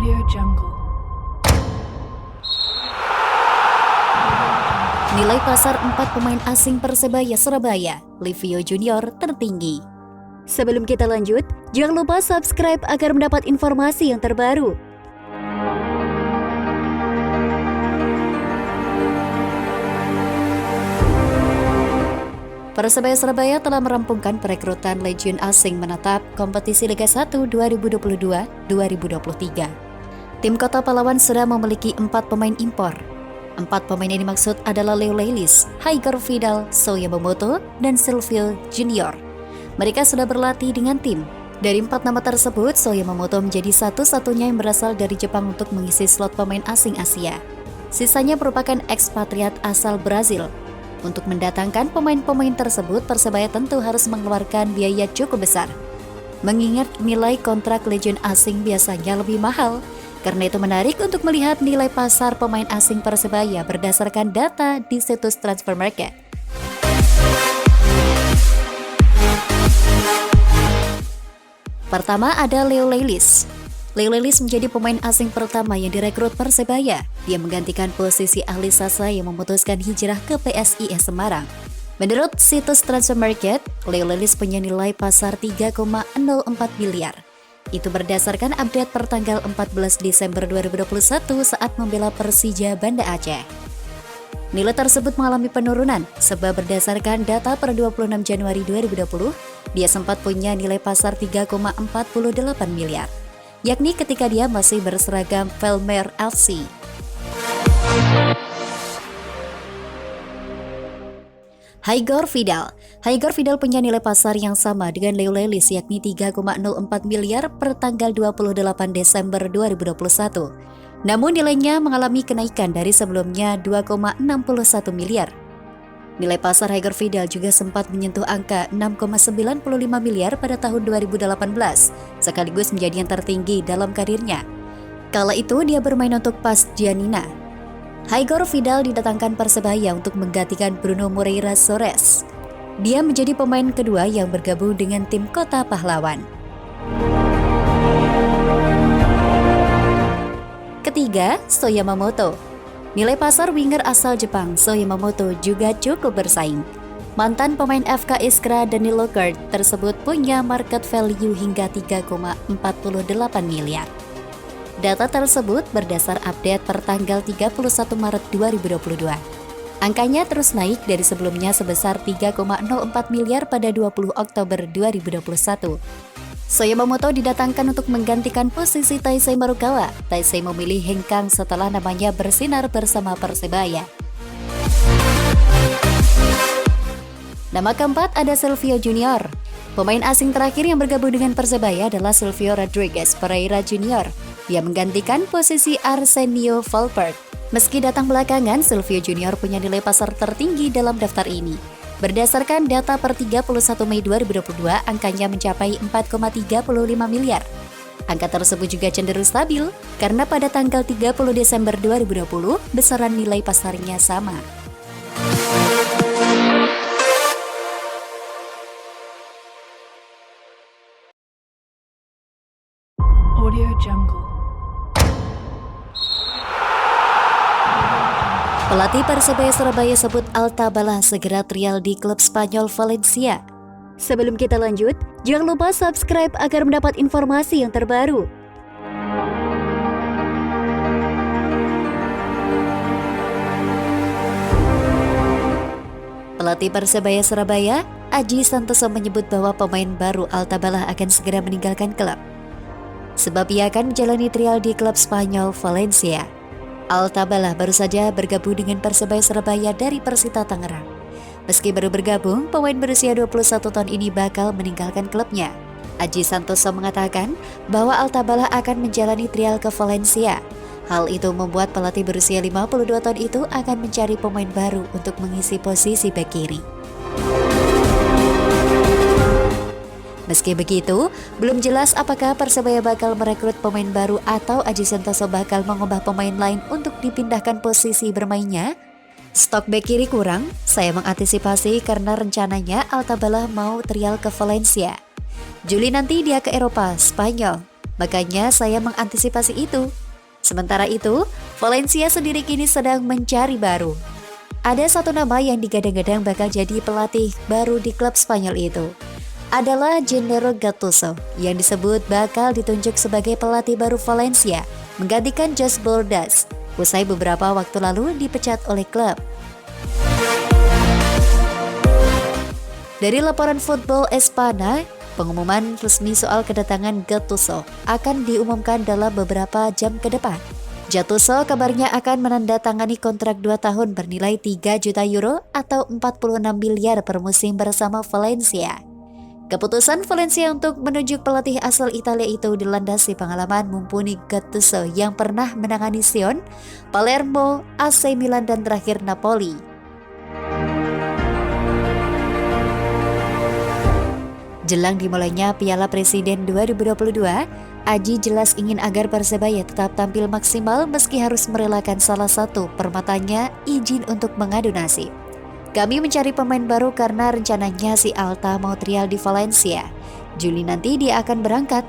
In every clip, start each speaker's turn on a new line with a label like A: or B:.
A: Audio Jungle.
B: Nilai pasar 4 pemain asing Persebaya Surabaya, Livio Junior tertinggi. Sebelum kita lanjut, jangan lupa subscribe agar mendapat informasi yang terbaru. Persebaya Surabaya telah merampungkan perekrutan legion asing menatap kompetisi Liga 1 2022-2023. Tim Kota Pahlawan sudah memiliki 4 pemain impor. 4 pemain yang dimaksud adalah Leo Leilis, Haigor Vidal, So Yamamoto, dan Silvio Junior. Mereka sudah berlatih dengan tim. Dari 4 nama tersebut, So Yamamoto menjadi satu-satunya yang berasal dari Jepang untuk mengisi slot pemain asing Asia. Sisanya merupakan ekspatriat asal Brazil. Untuk mendatangkan pemain-pemain tersebut, Persebaya tentu harus mengeluarkan biaya cukup besar. Mengingat nilai kontrak legion asing biasanya lebih mahal, karena itu menarik untuk melihat nilai pasar pemain asing Persebaya berdasarkan data di situs Transfer Market. Pertama ada Leo Leilis. Leo Leilis menjadi pemain asing pertama yang direkrut Persebaya. Dia menggantikan posisi Ahli Sasa yang memutuskan hijrah ke PSIS Semarang. Menurut situs Transfer Market, Leo Leilis punya nilai pasar 3,04 miliar. Itu berdasarkan update per tanggal 14 Desember 2021 saat membela Persija Banda Aceh. Nilai tersebut mengalami penurunan sebab berdasarkan data per 26 Januari 2020, dia sempat punya nilai pasar 3,48 miliar, yakni ketika dia masih berseragam Velmer FC. Haigor Vidal punya nilai pasar yang sama dengan Leo Leilis, yakni 3,04 miliar per tanggal 28 Desember 2021. Namun nilainya mengalami kenaikan dari sebelumnya 2,61 miliar. Nilai pasar Haigor Vidal juga sempat menyentuh angka 6,95 miliar pada tahun 2018, sekaligus menjadi yang tertinggi dalam karirnya. Kala itu dia bermain untuk PAS Giannina. Haigor Vidal didatangkan Persebaya untuk menggantikan Bruno Moreira Soares. Dia menjadi pemain kedua yang bergabung dengan tim Kota Pahlawan. Ketiga, So Yamamoto. Nilai pasar winger asal Jepang, So Yamamoto juga cukup bersaing. Mantan pemain FK Iskra Danilo Gerd tersebut punya market value hingga 3,48 miliar. Data tersebut berdasar update per tanggal 31 Maret 2022. Angkanya terus naik dari sebelumnya sebesar 3,04 miliar pada 20 Oktober 2021. So Yamamoto didatangkan untuk menggantikan posisi Taisei Marukawa. Taisei memilih hengkang setelah namanya bersinar bersama Persebaya. Nama keempat ada Silvio Junior. Pemain asing terakhir yang bergabung dengan Persebaya adalah Silvio Rodriguez Pereira Junior. Dia menggantikan posisi Arsenio Valverde. Meski datang belakangan, Silvio Junior punya nilai pasar tertinggi dalam daftar ini. Berdasarkan data per 31 Mei 2022, angkanya mencapai 4,35 miliar. Angka tersebut juga cenderung stabil, karena pada tanggal 30 Desember 2020, besaran nilai pasarnya sama.
A: Audio Jungle.
B: Pelatih Persebaya Surabaya sebut Altabala segera trial di klub Spanyol Valencia. Sebelum kita lanjut, jangan lupa subscribe agar mendapat informasi yang terbaru. Pelatih Persebaya Surabaya, Aji Santoso menyebut bahwa pemain baru Altabala akan segera meninggalkan klub, sebab ia akan menjalani trial di klub Spanyol Valencia. Altabala baru saja bergabung dengan Persebaya Surabaya dari Persita Tangerang. Meski baru bergabung, pemain berusia 21 tahun ini bakal meninggalkan klubnya. Aji Santoso mengatakan bahwa Altabala akan menjalani trial ke Valencia. Hal itu membuat pelatih berusia 52 tahun itu akan mencari pemain baru untuk mengisi posisi bek kiri. Meski begitu, belum jelas apakah Persebaya bakal merekrut pemain baru atau Aji Santoso bakal mengubah pemain lain untuk dipindahkan posisi bermainnya. Stok bek kiri kurang, saya mengantisipasi karena rencananya Altabala mau trial ke Valencia. Juli nanti dia ke Eropa, Spanyol. Makanya saya mengantisipasi itu. Sementara itu, Valencia sendiri kini sedang mencari baru. Ada satu nama yang digadang-gadang bakal jadi pelatih baru di klub Spanyol itu. Adalah Gennaro Gattuso yang disebut bakal ditunjuk sebagai pelatih baru Valencia, menggantikan Jose Bordas, usai beberapa waktu lalu dipecat oleh klub. Dari laporan Football Espana, pengumuman resmi soal kedatangan Gattuso akan diumumkan dalam beberapa jam ke depan. Gattuso kabarnya akan menandatangani kontrak 2 tahun bernilai 3 juta euro atau 46 miliar per musim bersama Valencia. Keputusan Valencia untuk menunjuk pelatih asal Italia itu dilandasi pengalaman mumpuni Gattuso yang pernah menangani Sion, Palermo, AC Milan dan terakhir Napoli. Jelang dimulainya Piala Presiden 2022, Aji jelas ingin agar Persebaya tetap tampil maksimal meski harus merelakan salah satu permatanya izin untuk mengadu nasib. Kami mencari pemain baru karena rencananya si Alta mau trial di Valencia. Juli nanti dia akan berangkat,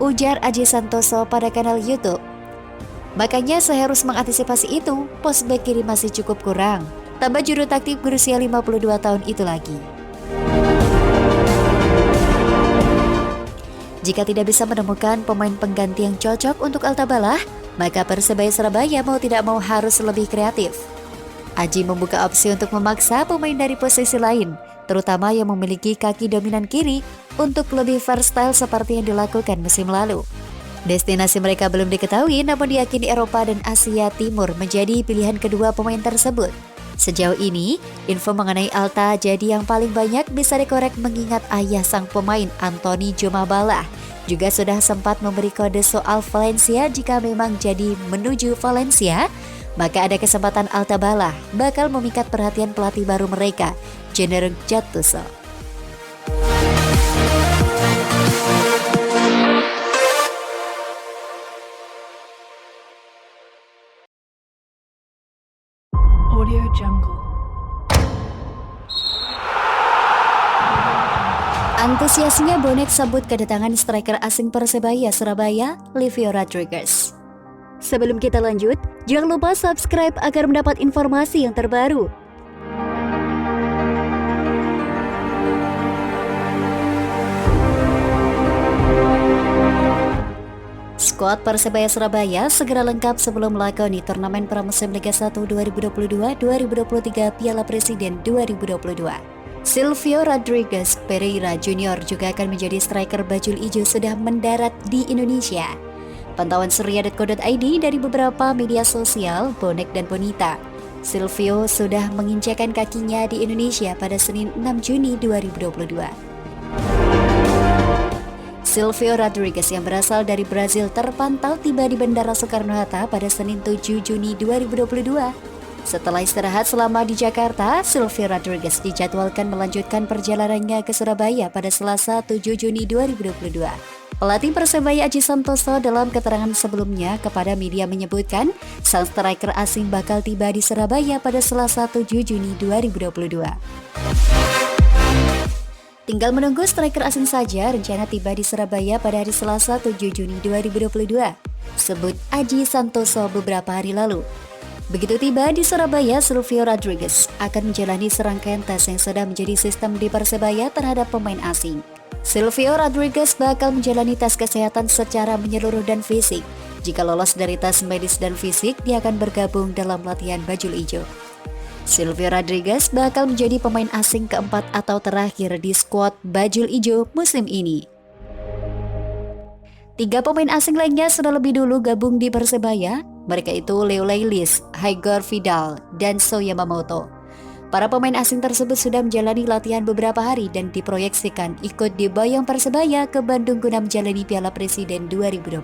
B: ujar Aji Santoso pada kanal YouTube. Makanya saya harus mengantisipasi itu, pos bek kiri masih cukup kurang. Tambah juru taktik berusia 52 tahun itu lagi. Jika tidak bisa menemukan pemain pengganti yang cocok untuk Altabalah, maka Persebaya Surabaya mau tidak mau harus lebih kreatif. Aji membuka opsi untuk memaksa pemain dari posisi lain, terutama yang memiliki kaki dominan kiri, untuk lebih versatile seperti yang dilakukan musim lalu. Destinasi mereka belum diketahui, namun diyakini Eropa dan Asia Timur menjadi pilihan kedua pemain tersebut. Sejauh ini, info mengenai Alta jadi yang paling banyak bisa dikorek mengingat ayah sang pemain Anthony Jomabala juga sudah sempat memberi kode soal Valencia jika memang jadi menuju Valencia, maka ada kesempatan Altabala bakal memikat perhatian pelatih baru mereka, Gennaro Gattuso.
A: Audio Jungle.
B: Antusiasnya bonek sambut kedatangan striker asing Persebaya Surabaya, Livio Rodriguez. Sebelum kita lanjut, jangan lupa subscribe agar mendapat informasi yang terbaru. Skuad Persebaya Surabaya segera lengkap sebelum melakoni turnamen pramusim Liga 1 2022-2023 Piala Presiden 2022. Silvio Rodriguez Pereira Junior juga akan menjadi striker bajul ijo sudah mendarat di Indonesia. Pantauan surya.co.id dari beberapa media sosial, bonek dan bonita. Silvio sudah menginjakan kakinya di Indonesia pada Senin 6 Juni 2022. Silvio Rodriguez yang berasal dari Brazil terpantau tiba di Bandara Soekarno-Hatta pada Senin 7 Juni 2022. Setelah istirahat selama di Jakarta, Silvio Rodriguez dijadwalkan melanjutkan perjalanannya ke Surabaya pada Selasa 7 Juni 2022. Pelatih Persebaya Aji Santoso dalam keterangan sebelumnya kepada media menyebutkan sang striker asing bakal tiba di Surabaya pada Selasa 7 Juni 2022. Tinggal menunggu striker asing saja, rencana tiba di Surabaya pada hari Selasa 7 Juni 2022, sebut Aji Santoso beberapa hari lalu. Begitu tiba di Surabaya, Silvio Rodriguez akan menjalani serangkaian tes yang sudah menjadi sistem di Persebaya terhadap pemain asing. Silvio Rodriguez bakal menjalani tes kesehatan secara menyeluruh dan fisik. Jika lolos dari tes medis dan fisik, dia akan bergabung dalam latihan bajul ijo. Silvio Rodriguez bakal menjadi pemain asing keempat atau terakhir di skuad bajul ijo musim ini. 3 pemain asing lainnya sudah lebih dulu gabung di Persebaya. Mereka itu Leo Leilis, Haigor Vidal, dan So Yamamoto. Para pemain asing tersebut sudah menjalani latihan beberapa hari dan diproyeksikan ikut diboyong Persebaya ke Bandung guna menjalani Piala Presiden 2022.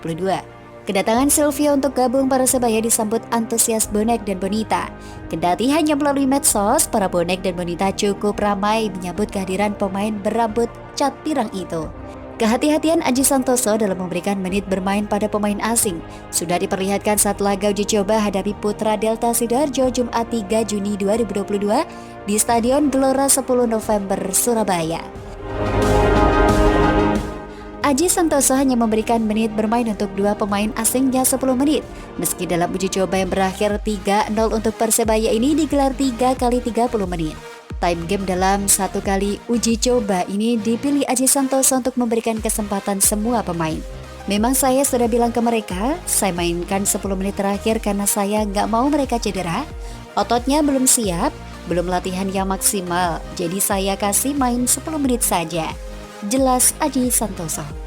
B: Kedatangan Silvio untuk gabung Persebaya disambut antusias bonek dan bonita. Kendati hanya melalui medsos, para bonek dan bonita cukup ramai menyambut kehadiran pemain berambut cat pirang itu. Kehati-hatian Aji Santoso dalam memberikan menit bermain pada pemain asing sudah diperlihatkan saat laga uji coba hadapi Putra Delta Sidoarjo Jumat 3 Juni 2022 di Stadion Gelora 10 November, Surabaya. Aji Santoso hanya memberikan menit bermain untuk dua pemain asingnya 10 menit. Meski dalam uji coba yang berakhir 3-0 untuk Persebaya ini digelar 3 kali 30 menit. Time game dalam satu kali uji coba ini dipilih Aji Santoso untuk memberikan kesempatan semua pemain. Memang saya sudah bilang ke mereka, saya mainkan 10 menit terakhir karena saya nggak mau mereka cedera. Ototnya belum siap, belum latihan yang maksimal, jadi saya kasih main 10 menit saja. Jelas Aji Santoso.